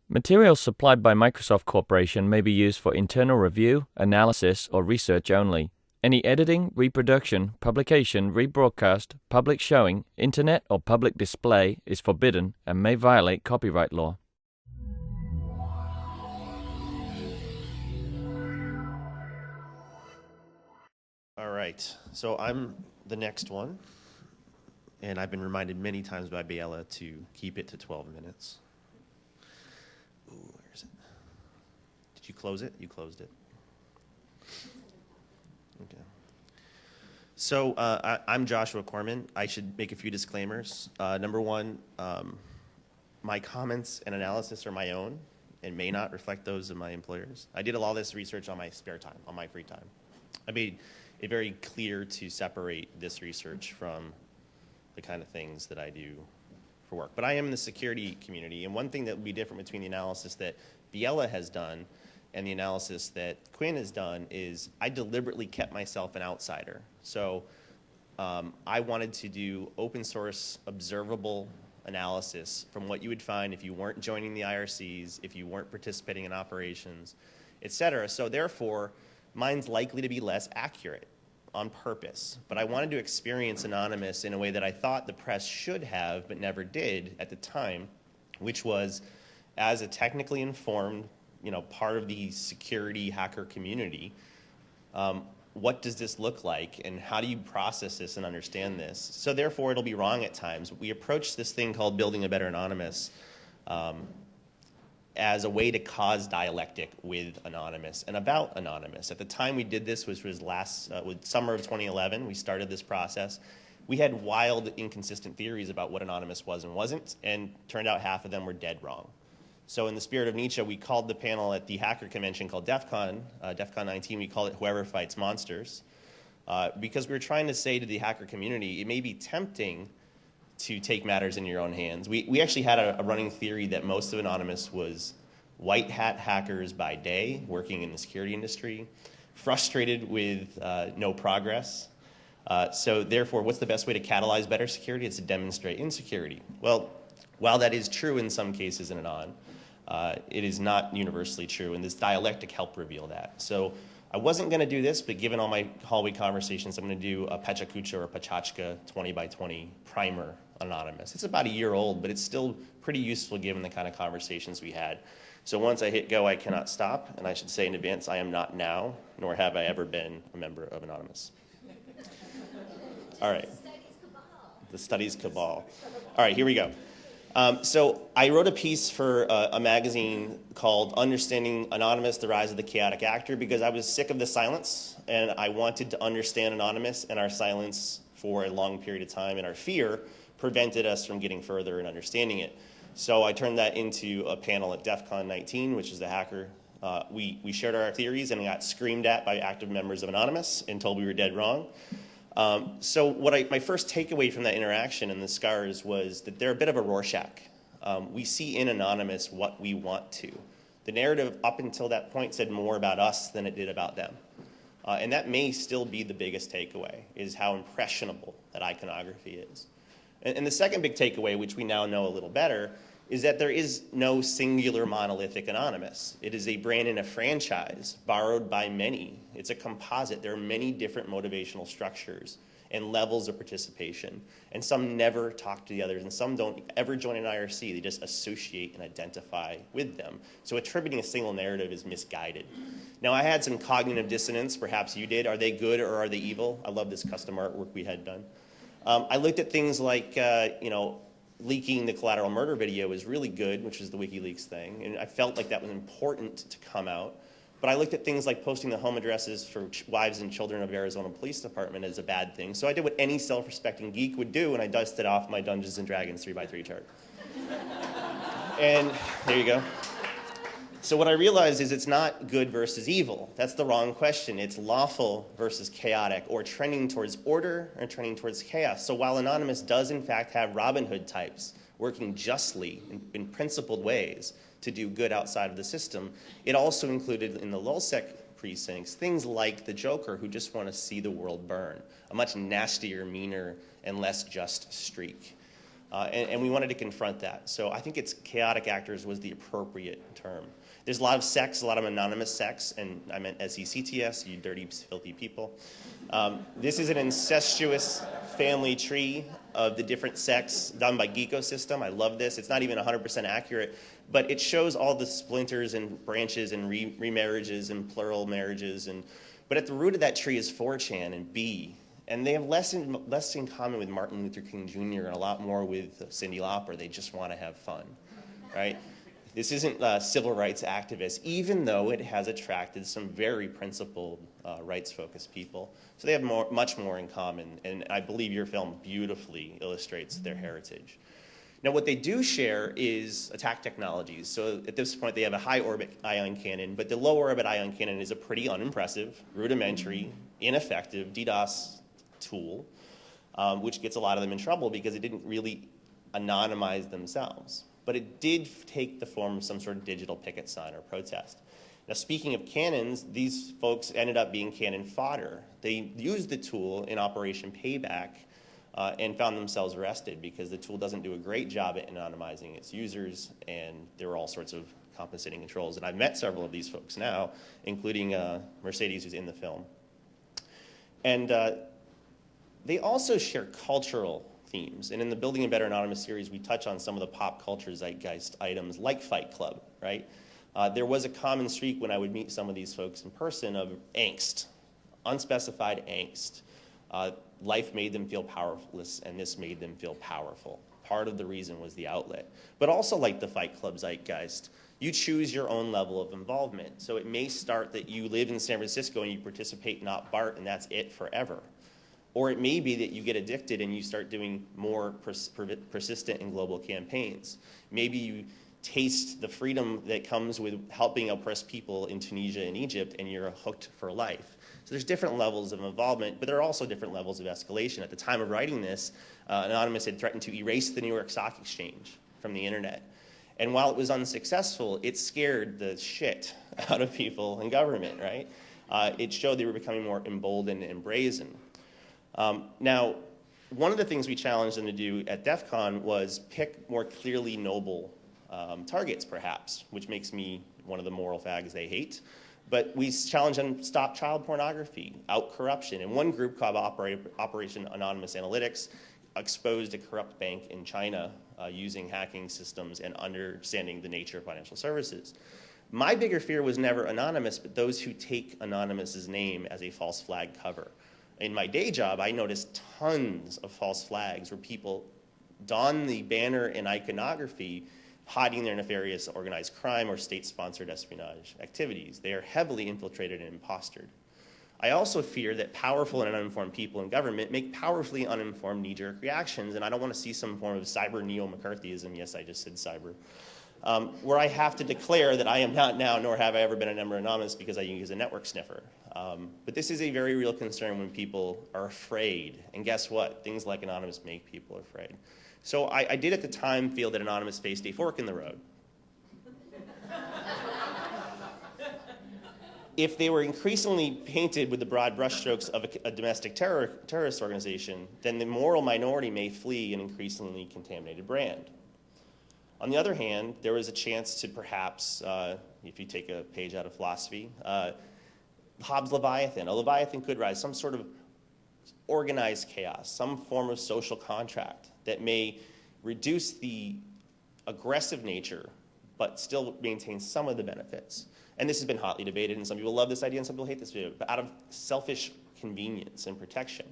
Materials supplied by Microsoft Corporation may be used for internal review, analysis, or research only. Any editing, reproduction, publication, rebroadcast, public showing, internet, or public display is forbidden and may violate copyright law. All right, so I'm the next one, and I've been reminded many times by Biela to keep it to 12 minutes. Ooh, where is it? Did you close it? You closed it. Okay. So I'm Joshua Corman. I should make a few disclaimers. Number one, my comments and analysis are my own and may not reflect those of my employers. I did a lot of this research on my spare time, on my free time. I made it very clear to separate this research from the kind of things that I do for work. But I am in the security community, and one thing that would be different between the analysis that Biela has done and the analysis that Quinn has done is I deliberately kept myself an outsider. So I wanted to do open source observable analysis from what you would find if you weren't joining the IRCs, if you weren't participating in operations, et cetera. So therefore, mine's likely to be less accurate on purpose. But I wanted to experience Anonymous in a way that I thought the press should have, but never did at the time, which was as a technically informed, part of the security hacker community, what does this look like and how do you process this and understand this? So therefore, it'll be wrong at times. We approach this thing called building a better Anonymous as a way to cause dialectic with Anonymous and about Anonymous. At the time we did this, which was summer of 2011, we started this process. We had wild, inconsistent theories about what Anonymous was and wasn't, and turned out half of them were dead wrong. So in the spirit of Nietzsche, we called the panel at the hacker convention called DEF CON 19, we called it Whoever Fights Monsters, because we were trying to say to the hacker community, it may be tempting to take matters in your own hands. We actually had a running theory that most of Anonymous was white hat hackers by day, working in the security industry, frustrated with no progress. So therefore, what's the best way to catalyze better security? It's to demonstrate insecurity. Well, while that is true in some cases in Anon, it is not universally true, and this dialectic helped reveal that. So I wasn't going to do this, but given all my hallway conversations, I'm going to do a Pechakucha or Pachachka 20 by 20 primer Anonymous. It's about a year old, but it's still pretty useful given the kind of conversations we had. So once I hit go, I cannot stop, and I should say in advance, I am not now, nor have I ever been a member of Anonymous. All right. The studies cabal. All right, here we go. So I wrote a piece for a magazine called Understanding Anonymous, The Rise of the Chaotic Actor, because I was sick of the silence, and I wanted to understand Anonymous and our silence for a long period of time, and our fear prevented us from getting further and understanding it. So I turned that into a panel at DEF CON 19, which is the hacker. We shared our theories and got screamed at by active members of Anonymous and told we were dead wrong. So my first takeaway from that interaction and the scars was that they're a bit of a Rorschach. We see in Anonymous what we want to. The narrative up until that point said more about us than it did about them. And that may still be the biggest takeaway, is how impressionable that iconography is. And the second big takeaway, which we now know a little better, is that there is no singular monolithic Anonymous. It is a brand and a franchise borrowed by many. It's a composite. There are many different motivational structures and levels of participation. And some never talk to the others, and some don't ever join an IRC. They just associate and identify with them. So attributing a single narrative is misguided. Now, I had some cognitive dissonance. Perhaps you did. Are they good or are they evil? I love this custom artwork we had done. I looked at things like, leaking the collateral murder video was really good, which is the WikiLeaks thing, and I felt like that was important to come out. But I looked at things like posting the home addresses for wives and children of Arizona Police Department as a bad thing. So I did what any self-respecting geek would do, and I dusted off my Dungeons & Dragons 3x3 chart. And there you go. So what I realized is it's not good versus evil. That's the wrong question. It's lawful versus chaotic, or trending towards order or trending towards chaos. So while Anonymous does in fact have Robin Hood types working justly in principled ways to do good outside of the system, it also included in the LulzSec precincts things like the Joker, who just want to see the world burn, a much nastier, meaner, and less just streak. And we wanted to confront that. So I think it's chaotic actors was the appropriate term. There's a lot of sects, a lot of anonymous sects, and I meant SECTS, you dirty, filthy people. This is an incestuous family tree of the different sects done by Geekosystem. I love this. It's not even 100% accurate, but it shows all the splinters and branches and remarriages and plural marriages. But at the root of that tree is 4chan and B. And they have less in common with Martin Luther King Jr. and a lot more with Cyndi Lauper. They just want to have fun, right? This isn't civil rights activists, even though it has attracted some very principled rights-focused people. So they have much more in common, and I believe your film beautifully illustrates their heritage. Now, what they do share is attack technologies. So at this point, they have a high-orbit ion cannon, but the low-orbit ion cannon is a pretty unimpressive, rudimentary, ineffective DDoS tool, which gets a lot of them in trouble because it didn't really anonymize themselves. But it did take the form of some sort of digital picket sign or protest. Now, speaking of cannons, these folks ended up being cannon fodder. They used the tool in Operation Payback and found themselves arrested because the tool doesn't do a great job at anonymizing its users, and there were all sorts of compensating controls. And I've met several of these folks now, including Mercedes, who's in the film. And they also share cultural themes. And in the Building a Better Anonymous series, we touch on some of the pop culture zeitgeist items like Fight Club, right? There was a common streak when I would meet some of these folks in person of angst, unspecified angst. Life made them feel powerless, and this made them feel powerful. Part of the reason was the outlet. But also like the Fight Club zeitgeist, you choose your own level of involvement. So it may start that you live in San Francisco and you participate in Not Bart, and that's it forever. Or it may be that you get addicted and you start doing more persistent and global campaigns. Maybe you taste the freedom that comes with helping oppressed people in Tunisia and Egypt, and you're hooked for life. So there's different levels of involvement, but there are also different levels of escalation. At the time of writing this, Anonymous had threatened to erase the New York Stock Exchange from the internet. And while it was unsuccessful, it scared the shit out of people in government, right? It showed they were becoming more emboldened and brazen. Now, one of the things we challenged them to do at DEF CON was pick more clearly noble targets, perhaps, which makes me one of the moral fags they hate. But we challenged them to stop child pornography, out corruption. And one group called Operation Anonymous Analytics exposed a corrupt bank in China using hacking systems and understanding the nature of financial services. My bigger fear was never Anonymous, but those who take Anonymous's name as a false flag cover. In my day job, I noticed tons of false flags where people don the banner and iconography hiding their nefarious organized crime or state-sponsored espionage activities. They are heavily infiltrated and impostered. I also fear that powerful and uninformed people in government make powerfully uninformed knee-jerk reactions, and I don't want to see some form of cyber neo-McCarthyism, yes, I just said cyber, where I have to declare that I am not now, nor have I ever been a member of Anonymous because I use a network sniffer. But this is a very real concern when people are afraid, and guess what? Things like Anonymous make people afraid. So I did at the time feel that Anonymous faced a fork in the road. If they were increasingly painted with the broad brushstrokes of a domestic terrorist organization, then the moral minority may flee an increasingly contaminated brand. On the other hand, there was a chance to perhaps, if you take a page out of philosophy, Hobbes' Leviathan. A Leviathan could rise, some sort of organized chaos, some form of social contract that may reduce the aggressive nature but still maintain some of the benefits. And this has been hotly debated, and some people love this idea and some people hate this idea. But out of selfish convenience and protection,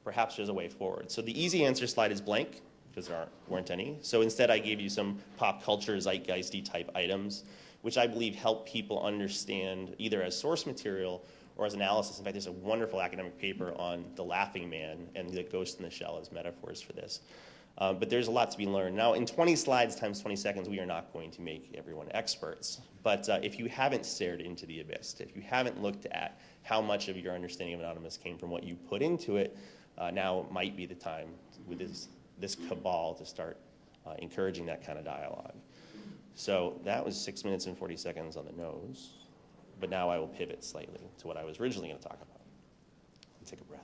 perhaps there's a way forward. So the easy answer slide is blank, because there weren't any. So instead I gave you some pop culture zeitgeisty type items, which I believe help people understand either as source material or as analysis. In fact, there's a wonderful academic paper on the laughing man and the ghost in the shell as metaphors for this. But there's a lot to be learned. Now, in 20 slides times 20 seconds, we are not going to make everyone experts. But if you haven't stared into the abyss, if you haven't looked at how much of your understanding of Anonymous came from what you put into it, now might be the time with this cabal to start encouraging that kind of dialogue. So that was 6 minutes and 40 seconds on the nose. But now I will pivot slightly to what I was originally going to talk about. Take a breath.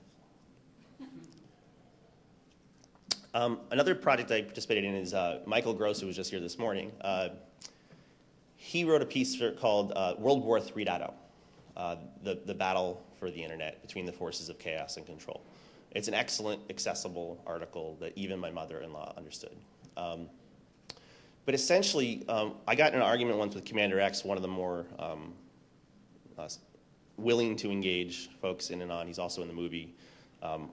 Another project I participated in is Michael Gross, who was just here this morning. He wrote a piece called World War 3.0, the battle for the internet between the forces of chaos and control. It's an excellent, accessible article that even my mother-in-law understood. But essentially, I got in an argument once with Commander X, one of the more willing to engage folks in and on. He's also in the movie.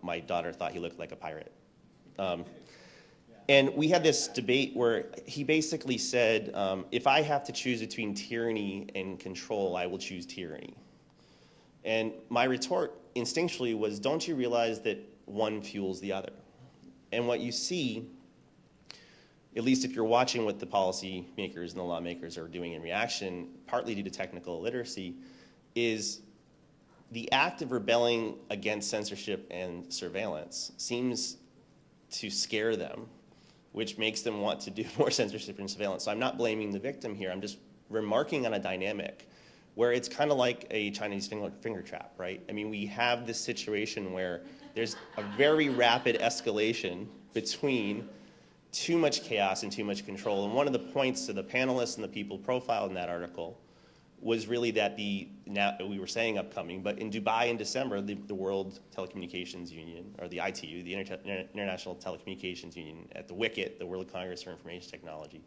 My daughter thought he looked like a pirate. And we had this debate where he basically said, if I have to choose between tyranny and control, I will choose tyranny. And my retort instinctually was, don't you realize that one fuels the other? And what you see, at least if you're watching what the policy makers and the lawmakers are doing in reaction, partly due to technical illiteracy, is the act of rebelling against censorship and surveillance seems to scare them, which makes them want to do more censorship and surveillance. So I'm not blaming the victim here. I'm just remarking on a dynamic where it's kind of like a Chinese finger trap, right? I mean, we have this situation where there's a very rapid escalation between too much chaos and too much control. And one of the points to the panelists and the people profiled in that article was really that we were saying upcoming, but in Dubai in December, the World Telecommunications Union, or the ITU, the International Telecommunications Union, at the WICIT, the World Congress for Information Technology,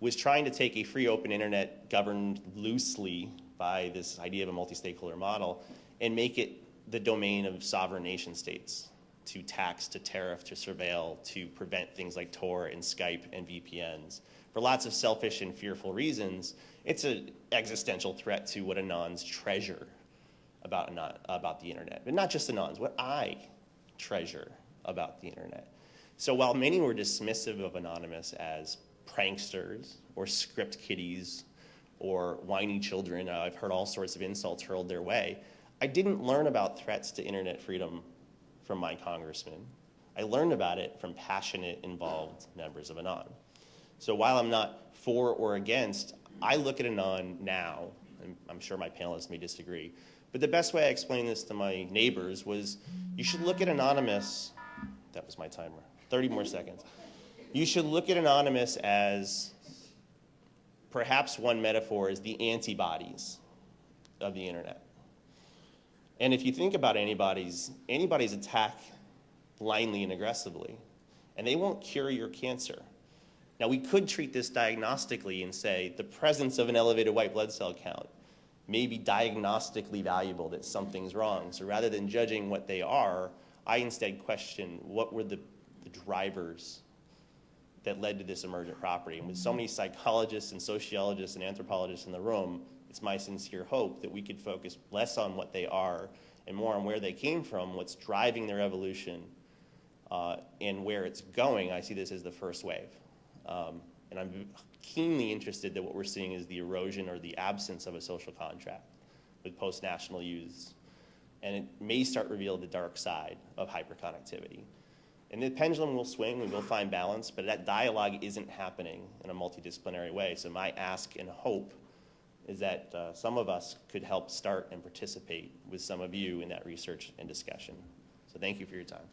was trying to take a free open internet governed loosely by this idea of a multi-stakeholder model and make it the domain of sovereign nation states to tax, to tariff, to surveil, to prevent things like Tor and Skype and VPNs. For lots of selfish and fearful reasons, it's an existential threat to what Anons treasure about the internet. But not just Anons, what I treasure about the internet. So while many were dismissive of Anonymous as pranksters or script kiddies or whiny children, I've heard all sorts of insults hurled their way, I didn't learn about threats to internet freedom from my congressman. I learned about it from passionate, involved members of Anon. So while I'm not for or against, I look at Anon now, and I'm sure my panelists may disagree, but the best way I explained this to my neighbors was, you should look at Anonymous, that was my timer, 30 more seconds. You should look at Anonymous as, perhaps one metaphor is the antibodies of the internet. And if you think about antibodies attack blindly and aggressively, and they won't cure your cancer. Now, we could treat this diagnostically and say the presence of an elevated white blood cell count may be diagnostically valuable, that something's wrong. So rather than judging what they are, I instead question what were the drivers that led to this emergent property. And with so many psychologists and sociologists and anthropologists in the room, it's my sincere hope that we could focus less on what they are and more on where they came from, what's driving their evolution, and where it's going. I see this as the first wave. And I'm keenly interested that what we're seeing is the erosion or the absence of a social contract with post-national youths. And it may start revealing the dark side of hyperconnectivity. And the pendulum will swing, we will find balance, but that dialogue isn't happening in a multidisciplinary way. So my ask and hope is that some of us could help start and participate with some of you in that research and discussion. So thank you for your time.